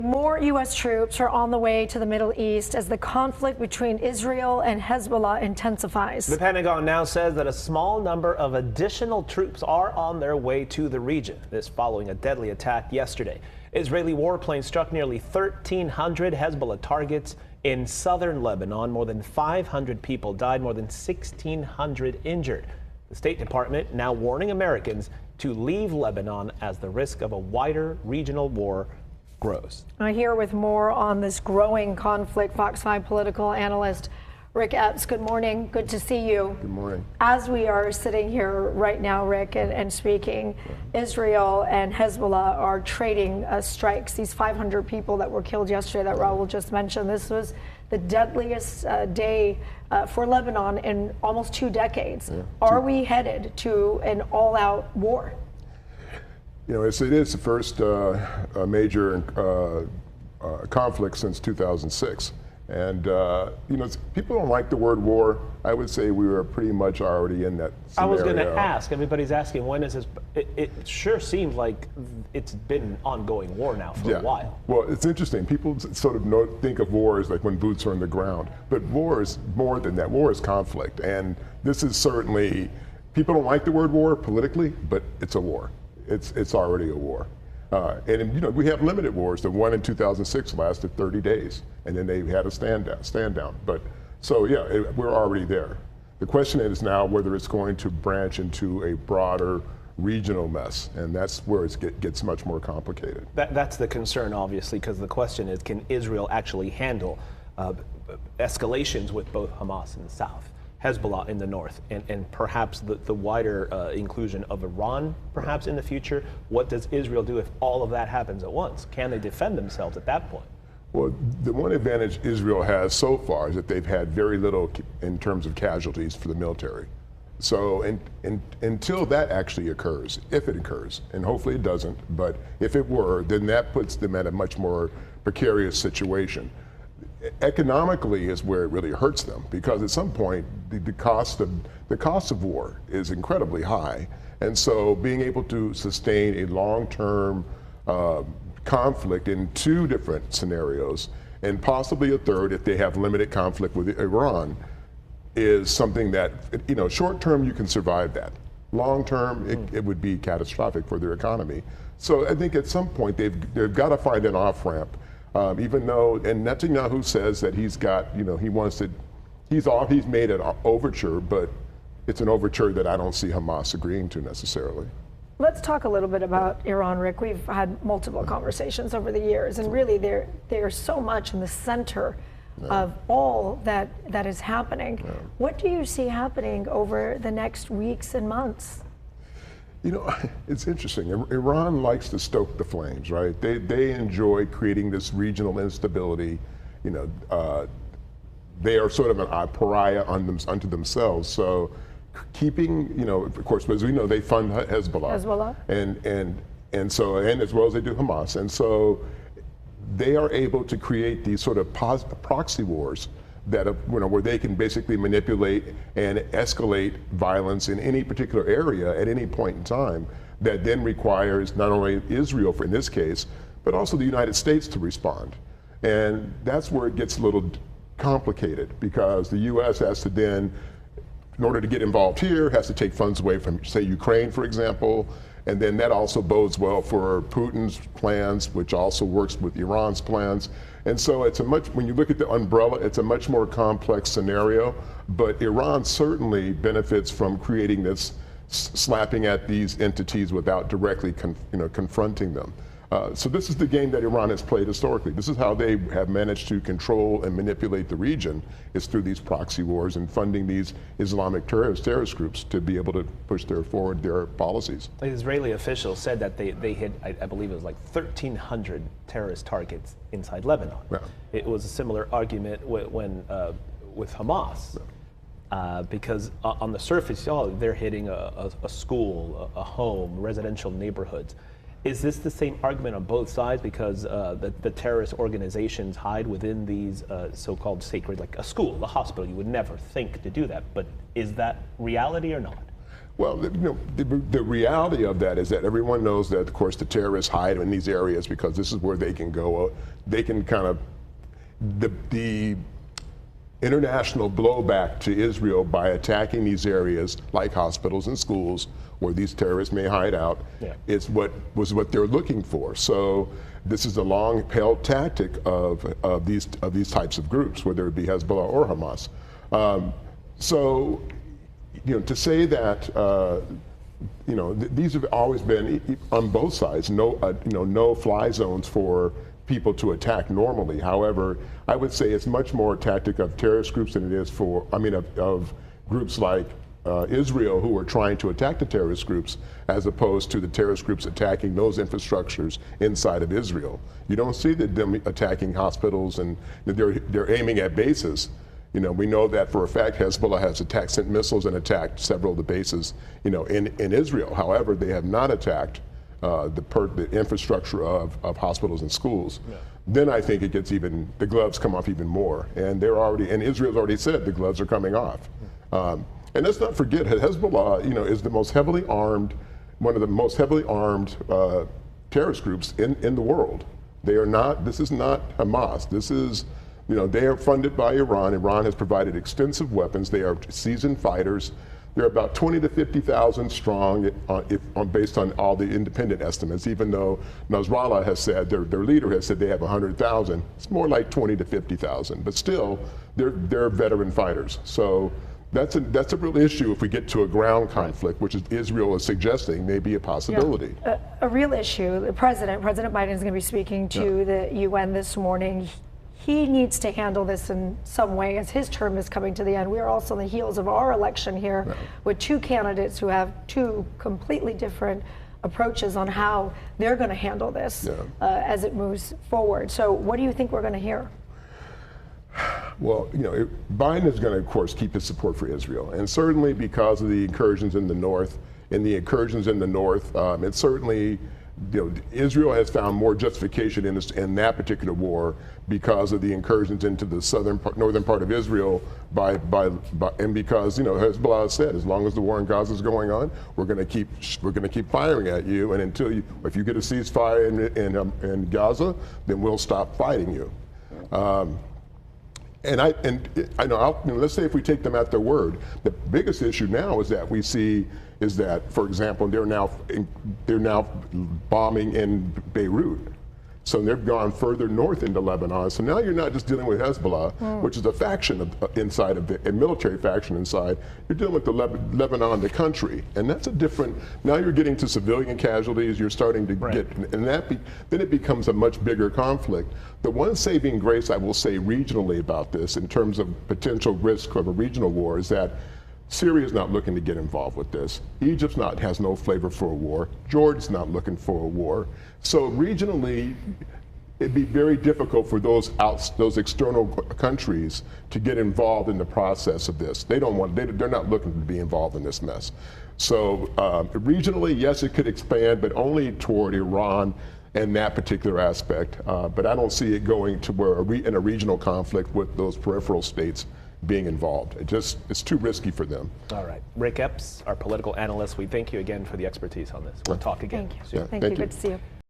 More U.S. troops are on the way to the Middle East as the conflict between Israel and Hezbollah intensifies. The Pentagon now says that a small number of additional troops are on their way to the region. This following a deadly attack yesterday. Israeli warplanes struck nearly 1,300 Hezbollah targets in southern Lebanon. More than 500 people died, more than 1,600 injured. The State Department now warning Americans to leave Lebanon as the risk of a wider regional war grows. Here with more on this growing conflict, Fox 5 political analyst Ric Epps. Good morning. Good to see you. Good morning. As we are sitting here right now, Rick, and speaking, Israel and Hezbollah are trading strikes. These 500 people that were killed yesterday that Raul just mentioned, this was the deadliest day for Lebanon in almost 2 decades. Are we headed to an all-out war? You know, it is the first major conflict since 2006. And, you know, people don't like the word war. I would say we were pretty much already in that scenario. I was going to ask, everybody's asking, when is this? It sure seems like it's been an ongoing war now for a while. Well, it's interesting. People sort of think of war as like when boots are on the ground. But war is more than that. War is conflict. And this is certainly, people don't like the word war politically, but it's a war. It's already a war. And you know, we have limited wars. The one in 2006 lasted 30 days, and then they had a stand down. But so yeah, we're already there. The question is now whether it's going to branch into a broader regional mess, and that's where it gets much more complicated. That's the concern, obviously, because the question is, can Israel actually handle escalations with both Hamas in the south, Hezbollah in the north, and perhaps the wider inclusion of Iran perhaps in the future? What does Israel do if all of that happens at once? Can they defend themselves at that point? Well, the one advantage Israel has so far is that they've had very little in terms of casualties for the military. So until that actually occurs, if it occurs, and hopefully it doesn't, but if it were, then that puts them at a much more precarious situation. Economically is where it really hurts them, because at some point the cost of war is incredibly high, and so being able to sustain a long-term conflict in 2 different scenarios, and possibly a third if they have limited conflict with Iran, is something that, you know, short-term you can survive that. Long-term it would be catastrophic for their economy. So I think at some point they've got to find an off-ramp. Even though, and Netanyahu says that he's got, you know, he's made an overture, but it's an overture that I don't see Hamas agreeing to necessarily. Let's talk a little bit about Iran, Rick. We've had multiple conversations over the years, and really they're so much in the center of all that is happening. What do you see happening over the next weeks and months? You know, it's interesting. Iran likes to stoke the flames, right? They enjoy creating this regional instability. You know, they are sort of a pariah unto themselves. So keeping, you know, of course, as we know, they fund Hezbollah. And so as well as they do Hamas. And so they are able to create these sort of proxy wars that, you know, where they can basically manipulate and escalate violence in any particular area at any point in time, that then requires not only Israel, in this case, but also the United States to respond. And that's where it gets a little complicated, because the U.S. has to then, in order to get involved here, has to take funds away from, say, Ukraine, for example. And then that also bodes well for Putin's plans, which also works with Iran's plans. And so it's when you look at the umbrella, it's a much more complex scenario. But Iran certainly benefits from creating this, slapping at these entities without directly confronting them. So this is the game that Iran has played historically. This is how they have managed to control and manipulate the region, is through these proxy wars and funding these Islamic terrorist groups to be able to push forward their policies. The Israeli officials said that they hit, I believe it was like 1,300 terrorist targets inside Lebanon. Yeah. It was a similar argument with Hamas. Because on the surface, they're hitting a school, a home, residential neighborhoods. Is this the same argument on both sides, because the terrorist organizations hide within these so-called sacred, like a school, a hospital? You would never think to do that, but is that reality or not? Well, the reality of that is that everyone knows that, of course, the terrorists hide in these areas because this is where they can go. They can kind of, the international blowback to Israel by attacking these areas like hospitals and schools where these terrorists may hide out is what they're looking for. So this is a long-held tactic of these types of groups, whether it be Hezbollah or Hamas. So, to say that these have always been on both sides no fly zones for people to attack normally. However, I would say it's much more a tactic of terrorist groups than it is of groups like Israel who are trying to attack the terrorist groups, as opposed to the terrorist groups attacking those infrastructures inside of Israel. You don't see them attacking hospitals, and they're aiming at bases. We know that for a fact. Hezbollah has sent missiles and attacked several of the bases, in Israel. However, they have not attacked the infrastructure of hospitals and schools. Then I think it gets the gloves come off even more. And Israel's already said the gloves are coming off. And let's not forget, Hezbollah, is one of the most heavily armed terrorist groups in the world. This is not Hamas. This is, they are funded by Iran. Iran has provided extensive weapons. They are seasoned fighters. They're about 20 to 50,000 strong based on all the independent estimates, even though Nasrallah has said, their leader has said they have 100,000. It's more like 20 to 50,000, but still, they're veteran fighters. So that's a real issue if we get to a ground conflict, which Israel is suggesting may be a possibility. A real issue. President Biden is going to be speaking to the UN this morning. He needs to handle this in some way as his term is coming to the end. We are also on the heels of our election here with two candidates who have two completely different approaches on how they're going to handle this as it moves forward. So what do you think we're going to hear? Well, Biden is going to, of course, keep his support for Israel. And certainly because of the incursions in the north, it's certainly, Israel has found more justification in that particular war because of the incursions into the northern part of Israel and because Hezbollah said, as long as the war in Gaza is going on, we're going to keep firing at you, and if you get a ceasefire in Gaza, then we'll stop fighting you. Let's say if we take them at their word, the biggest issue now is that for example, they're now bombing in Beirut. So they've gone further north into Lebanon. So now you're not just dealing with Hezbollah, which is a faction inside of a military faction inside. You're dealing with the Lebanon, the country, and that's a different. Now you're getting to civilian casualties. You're starting to get, and then it becomes a much bigger conflict. The one saving grace I will say regionally about this, in terms of potential risk of a regional war, is that Syria is not looking to get involved with this. Egypt has no flavor for a war. Jordan's not looking for a war. So regionally, it'd be very difficult for those external countries to get involved in the process of this. They're not looking to be involved in this mess. So regionally, yes, it could expand, but only toward Iran and that particular aspect. But I don't see it going to where in a regional conflict with those peripheral states being involved. It's too risky for them. All right. Ric Epps, our political analyst, we thank you again for the expertise on this. We'll talk again. Thank you. Thank you. Good to see you.